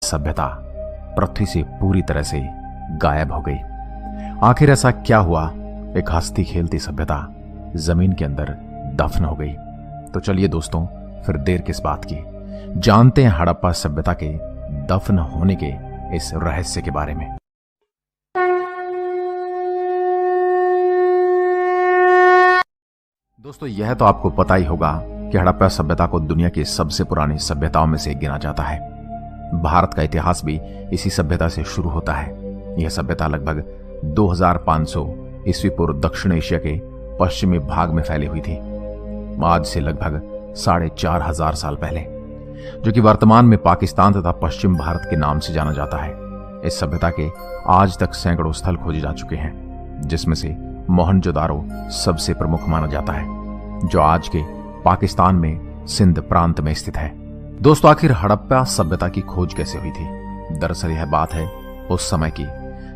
सभ्यता पृथ्वी से पूरी तरह से गायब हो गई। आखिर ऐसा क्या हुआ, एक हंसती खेलती सभ्यता जमीन के अंदर दफन हो गई? तो चलिए दोस्तों, फिर देर किस बात की, जानते हैं हड़प्पा सभ्यता के दफन होने के इस रहस्य के बारे में। दोस्तों, यह तो आपको पता ही होगा कि हड़प्पा सभ्यता को दुनिया की सबसे पुरानी सभ्यताओं में से गिना जाता है। भारत का इतिहास भी इसी सभ्यता से शुरू होता है। यह सभ्यता लगभग 2500 ईस्वी पूर्व दक्षिण एशिया के पश्चिमी भाग में फैली हुई थी, आज से लगभग 4500 साल पहले, जो कि वर्तमान में पाकिस्तान तथा पश्चिम भारत के नाम से जाना जाता है। इस सभ्यता के आज तक सैकड़ों स्थल खोजे जा चुके हैं, जिसमें से मोहनजोदारो सबसे प्रमुख माना जाता है, जो आज के पाकिस्तान में सिंध प्रांत में स्थित है। दोस्तों, आखिर हड़प्पा सभ्यता की खोज कैसे हुई थी? दरअसल यह बात है उस समय की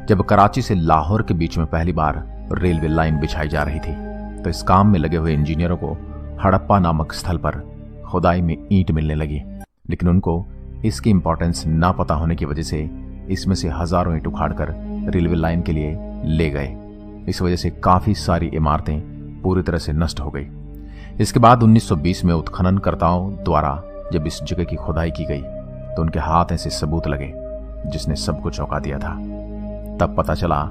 जब कराची से लाहौर के बीच में पहली बार रेलवे लाइन बिछाई जा रही थी। तो इस काम में लगे हुए इंजीनियरों को हड़प्पा नामक स्थल पर खुदाई में ईंट मिलने लगी, लेकिन उनको इसकी इंपॉर्टेंस ना पता होने की वजह से इसमें से हजारों ईंट उखाड़कर रेलवे लाइन के लिए ले गए। इस वजह से काफी सारी इमारतें पूरी तरह से नष्ट हो गई। इसके बाद 1920 में उत्खननकर्ताओं द्वारा जब इस जगह की खुदाई की गई तो उनके हाथ ऐसे सबूत लगे जिसने सबको चौंका दिया था। तब पता चला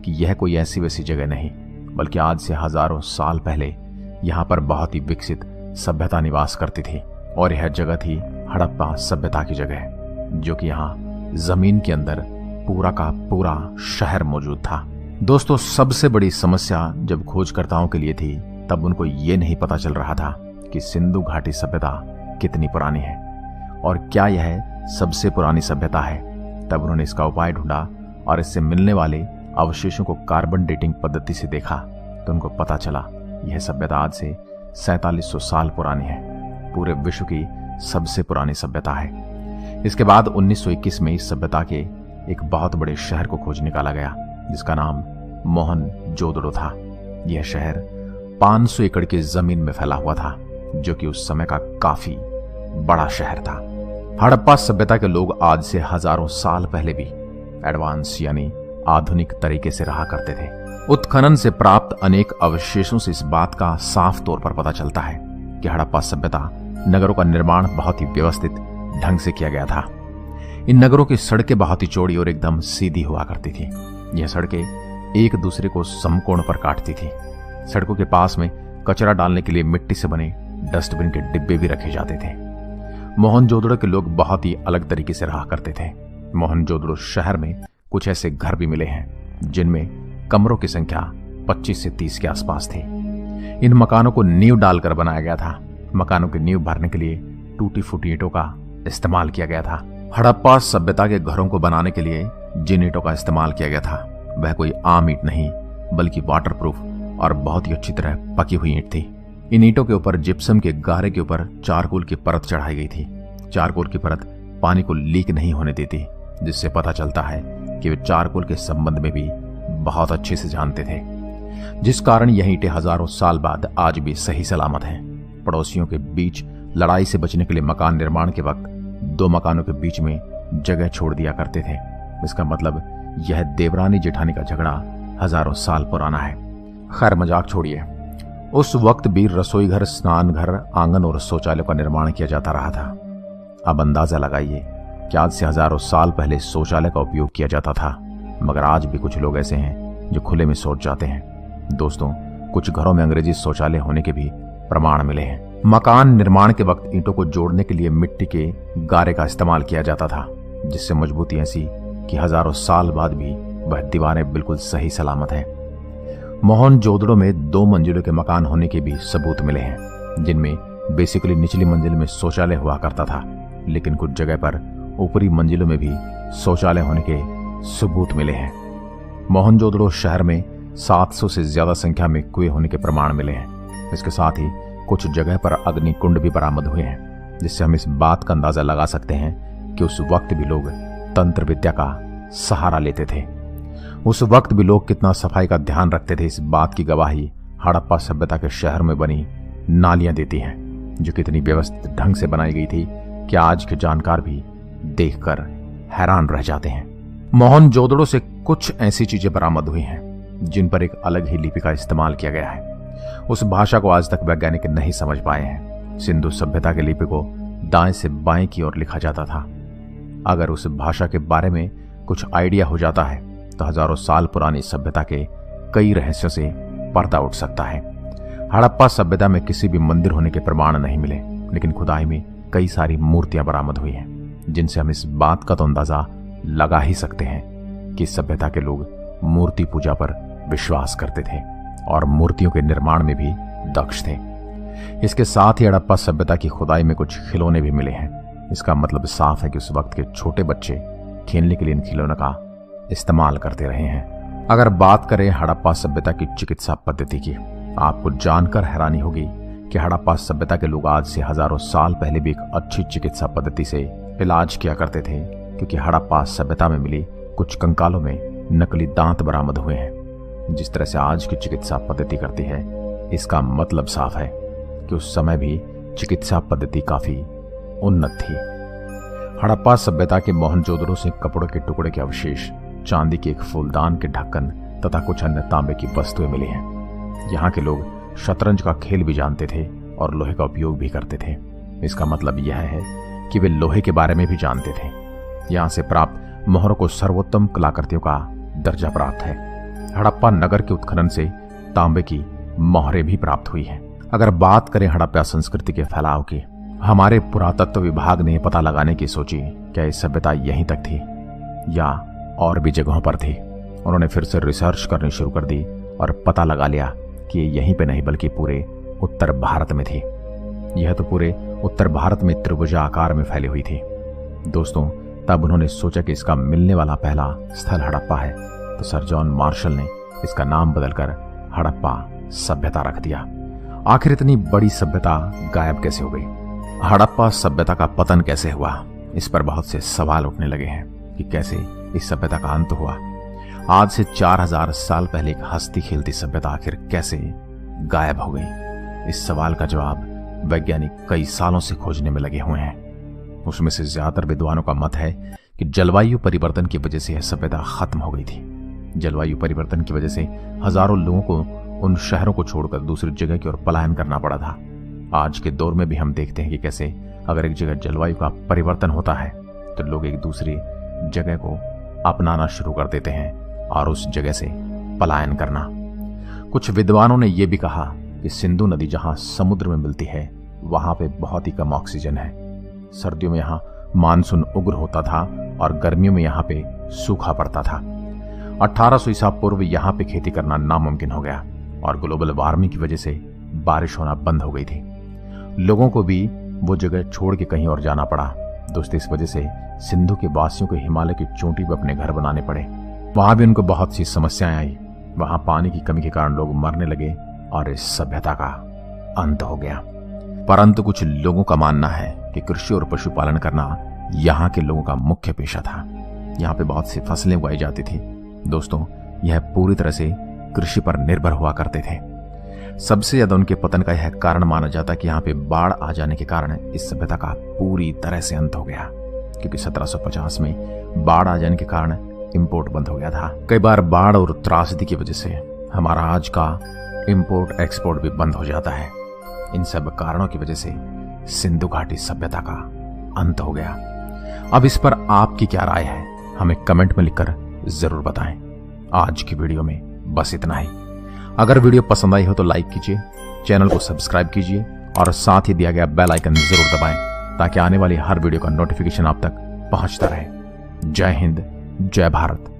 कि यह कोई ऐसी वैसी जगह नहीं, बल्कि आज से हजारों साल पहले यहाँ पर बहुत ही विकसित सभ्यता निवास करती थी, और यह जगह थी हड़प्पा सभ्यता की जगह, जो कि यहाँ जमीन के अंदर पूरा का पूरा शहर मौजूद था। दोस्तों, सबसे बड़ी समस्या जब खोजकर्ताओं के लिए थी, तब उनको ये नहीं पता चल रहा था कि सिंधु घाटी सभ्यता कितनी पुरानी है और क्या यह सबसे पुरानी सभ्यता है। तब उन्होंने इसका उपाय ढूंढा और इससे मिलने वाले अवशेषों को कार्बन डेटिंग पद्धति से देखा, तो उनको पता चला यह सभ्यता आज से 4700 साल पुरानी है, पूरे विश्व की सबसे पुरानी सभ्यता है। इसके बाद 1921 में इस सभ्यता के एक बहुत बड़े शहर को खोज निकाला गया, जिसका नाम मोहनजोदड़ो था। यह शहर 500 एकड़ की जमीन में फैला हुआ था, जो कि उस समय का काफी बड़ा शहर था। हड़प्पा सभ्यता के लोग आज से हजारों साल पहले भी एडवांस यानी आधुनिक तरीके से रहा करते थे। उत्खनन से प्राप्त अनेक अवशेषों से इस बात का साफ तौर पर पता चलता है कि हड़प्पा सभ्यता नगरों का निर्माण बहुत ही व्यवस्थित ढंग से किया गया था। इन नगरों की सड़कें बहुत ही चौड़ी और एकदम सीधी हुआ करती थी। यह सड़कें एक दूसरे को समकोण पर काटती थी। सड़कों के पास में कचरा डालने के लिए मिट्टी से बने डस्टबिन के डिब्बे भी रखे जाते थे। मोहनजोदड़ो के लोग बहुत ही अलग तरीके से रहा करते थे। मोहनजोदड़ो शहर में कुछ ऐसे घर भी मिले हैं जिनमें कमरों की संख्या 25 से 30 के आसपास थी। इन मकानों को नींव डालकर बनाया गया था। मकानों की नींव भरने के लिए टूटी फूटी ईंटों का इस्तेमाल किया गया था। हड़प्पा सभ्यता के घरों को बनाने के लिए जिन ईंटों का इस्तेमाल किया गया था वह कोई आम ईंट नहीं, बल्कि वाटरप्रूफ और बहुत ही अच्छी तरह पकी हुई ईंट थी। इन ईंटों के ऊपर जिप्सम के गारे के ऊपर चारकोल की परत चढ़ाई गई थी। चारकोल की परत पानी को लीक नहीं होने देती, जिससे पता चलता है कि वे चारकोल के संबंध में भी बहुत अच्छे से जानते थे, जिस कारण यह ईंटें हजारों साल बाद आज भी सही सलामत हैं। पड़ोसियों के बीच लड़ाई से बचने के लिए मकान निर्माण के वक्त 2 मकानों के बीच में जगह छोड़ दिया करते थे। इसका मतलब यह देवरानी जेठानी का झगड़ा हजारों साल पुराना है। खैर, मजाक छोड़िए। उस वक्त भी रसोई घर, स्नान घर, आंगन और शौचालय का निर्माण किया जाता रहा था। अब अंदाजा लगाइए कि आज से हजारों साल पहले शौचालय का उपयोग किया जाता था, मगर आज भी कुछ लोग ऐसे हैं जो खुले में शौच जाते हैं। दोस्तों, कुछ घरों में अंग्रेजी शौचालय होने के भी प्रमाण मिले हैं। मकान निर्माण के वक्त ईंटों को जोड़ने के लिए मिट्टी के गारे का इस्तेमाल किया जाता था, जिससे मजबूती ऐसी कि हजारों साल बाद भी वह दीवारें बिल्कुल सही सलामत हैं। मोहनजोदड़ो में 2 मंजिलों के मकान होने के भी सबूत मिले हैं, जिनमें बेसिकली निचली मंजिल में शौचालय हुआ करता था, लेकिन कुछ जगह पर ऊपरी मंजिलों में भी शौचालय होने के सबूत मिले हैं। मोहनजोदड़ो शहर में 700 से ज्यादा संख्या में कुएं होने के प्रमाण मिले हैं। इसके साथ ही कुछ जगह पर अग्निकुंड भी बरामद हुए हैं, जिससे हम इस बात का अंदाजा लगा सकते हैं कि उस वक्त भी लोग तंत्र विद्या का सहारा लेते थे। उस वक्त भी लोग कितना सफाई का ध्यान रखते थे, इस बात की गवाही हड़प्पा सभ्यता के शहर में बनी नालियां देती हैं, जो कितनी व्यवस्थित ढंग से बनाई गई थी कि आज के जानकार भी देखकर हैरान रह जाते हैं। मोहनजोदड़ो से कुछ ऐसी चीजें बरामद हुई हैं जिन पर एक अलग ही लिपि का इस्तेमाल किया गया है। उस भाषा को आज तक वैज्ञानिक नहीं समझ पाए हैं। सिंधु सभ्यता की लिपि को दाएं से बाएं की ओर लिखा जाता था। अगर उस भाषा के बारे में कुछ आइडिया हो जाता है तो हजारों साल पुरानी सभ्यता के कई रहस्यों से पर्दा उठ सकता है। हड़प्पा सभ्यता में किसी भी मंदिर होने के प्रमाण नहीं मिले, लेकिन खुदाई में कई सारी मूर्तियां बरामद हुई हैं, जिनसे हम इस बात का तो अंदाजा लगा ही सकते हैं कि सभ्यता के लोग मूर्ति पूजा पर विश्वास करते थे और मूर्तियों के निर्माण में भी दक्ष थे। इसके साथ ही हड़प्पा सभ्यता की खुदाई में कुछ खिलौने भी मिले हैं। इसका मतलब साफ है कि उस वक्त के छोटे बच्चे खेलने के लिए इन खिलौनों का इस्तेमाल करते रहे हैं। अगर बात करें हड़प्पा सभ्यता की चिकित्सा पद्धति की, आपको जानकर हैरानी होगी कि हड़प्पा सभ्यता के लोग आज से हजारों साल पहले भी एक अच्छी चिकित्सा पद्धति से इलाज किया करते थे, क्योंकि हड़प्पा सभ्यता में मिली कुछ कंकालों में नकली दांत बरामद हुए हैं। जिस तरह से आज की चिकित्सा पद्धति करती है, इसका मतलब साफ है कि उस समय भी चिकित्सा पद्धति काफी उन्नत थी। हड़प्पा सभ्यता के मोहनजोदड़ो से कपड़ों के टुकड़े के अवशेष, चांदी के एक फूलदान के ढक्कन तथा कुछ अन्य तांबे की वस्तुएं मिली हैं। यहाँ के लोग शतरंज का खेल भी जानते थे और लोहे का उपयोग भी करते थे। इसका मतलब यह है कि वे लोहे के बारे में भी जानते थे। यहाँ से प्राप्त मोहरों को सर्वोत्तम कलाकृतियों का दर्जा प्राप्त है। हड़प्पा नगर के उत्खनन से तांबे की मोहरें भी प्राप्त हुई हैं। अगर बात करें हड़प्पा संस्कृति के फैलाव की, हमारे पुरातत्व विभाग ने पता लगाने की सोची क्या ये सभ्यता यहीं तक थी या और भी जगहों पर थी। उन्होंने फिर से रिसर्च करनी शुरू कर दी और पता लगा लिया कि ये यहीं पे नहीं बल्कि पूरे उत्तर भारत में थी। यह तो पूरे उत्तर भारत में त्रिभुजा आकार में फैली हुई थी। दोस्तों, तब उन्होंने सोचा कि इसका मिलने वाला पहला स्थल हड़प्पा है, तो सर जॉन मार्शल ने इसका नाम बदलकर हड़प्पा सभ्यता रख दिया। आखिर इतनी बड़ी सभ्यता गायब कैसे हो गई? हड़प्पा सभ्यता का पतन कैसे हुआ? इस पर बहुत से सवाल उठने लगे हैं कि कैसे इस सभ्यता का अंत हुआ। आज से 4000 साल पहले एक हंसती खेलती सभ्यता आखिर कैसे गायब हो गई? इस सवाल का जवाब वैज्ञानिक कई सालों से खोजने में लगे हुए हैं। उसमें से ज्यादातर विद्वानों का मत है कि जलवायु परिवर्तन की वजह से यह सभ्यता खत्म हो गई थी। जलवायु परिवर्तन की वजह से हजारों लोगों को उन शहरों को छोड़कर दूसरी जगह की ओर पलायन करना पड़ा था। आज के दौर में भी हम देखते हैं कि कैसे अगर एक जगह जलवायु का परिवर्तन होता है तो लोग एक दूसरी जगह को अपनाना शुरू कर देते हैं और उस जगह से पलायन करना। कुछ विद्वानों ने यह भी कहा कि सिंधु नदी जहां समुद्र में मिलती है वहां पे बहुत ही कम ऑक्सीजन है। सर्दियों में यहाँ मानसून उग्र होता था और गर्मियों में यहाँ पे सूखा पड़ता था। 1800 ईसा पूर्व यहाँ पे खेती करना नामुमकिन हो गया और ग्लोबल वार्मिंग की वजह से बारिश होना बंद हो गई थी। लोगों को भी वो जगह छोड़ के कहीं और जाना पड़ा। दोस्तों, इस वजह से सिंधु के वासियों को हिमालय की चोटी पर अपने घर बनाने पड़े। वहां भी उनको बहुत सी समस्याएं आई। वहां पानी की कमी के कारण लोग मरने लगे और इस सभ्यता का अंत हो गया। परंतु कुछ लोगों का मानना है कि कृषि और पशुपालन करना यहाँ के लोगों का मुख्य पेशा था। यहाँ पे बहुत सी फसलें उगाई जाती थी। दोस्तों, यह पूरी तरह से कृषि पर निर्भर हुआ करते थे। सबसे ज्यादा उनके पतन का यह कारण माना जाता कि यहाँ पे बाढ़ आ जाने के कारण इस सभ्यता का पूरी तरह से अंत हो गया, क्योंकि 1750 में बाढ़ आ जाने के कारण इंपोर्ट बंद हो गया था। कई बार बाढ़ और त्रासदी की वजह से हमारा आज का इंपोर्ट एक्सपोर्ट भी बंद हो जाता है। इन सब कारणों की वजह से सिंधु घाटी सभ्यता का अंत हो गया। अब इस पर आपकी क्या राय है, हमें कमेंट में लिखकर जरूर बताएं। आज की वीडियो में बस इतना ही। अगर वीडियो पसंद आई हो तो लाइक कीजिए, चैनल को सब्सक्राइब कीजिए और साथ ही दिया गया बेल आइकन जरूर दबाएं ताकि आने वाली हर वीडियो का नोटिफिकेशन आप तक पहुंचता रहे। जय हिंद, जय भारत।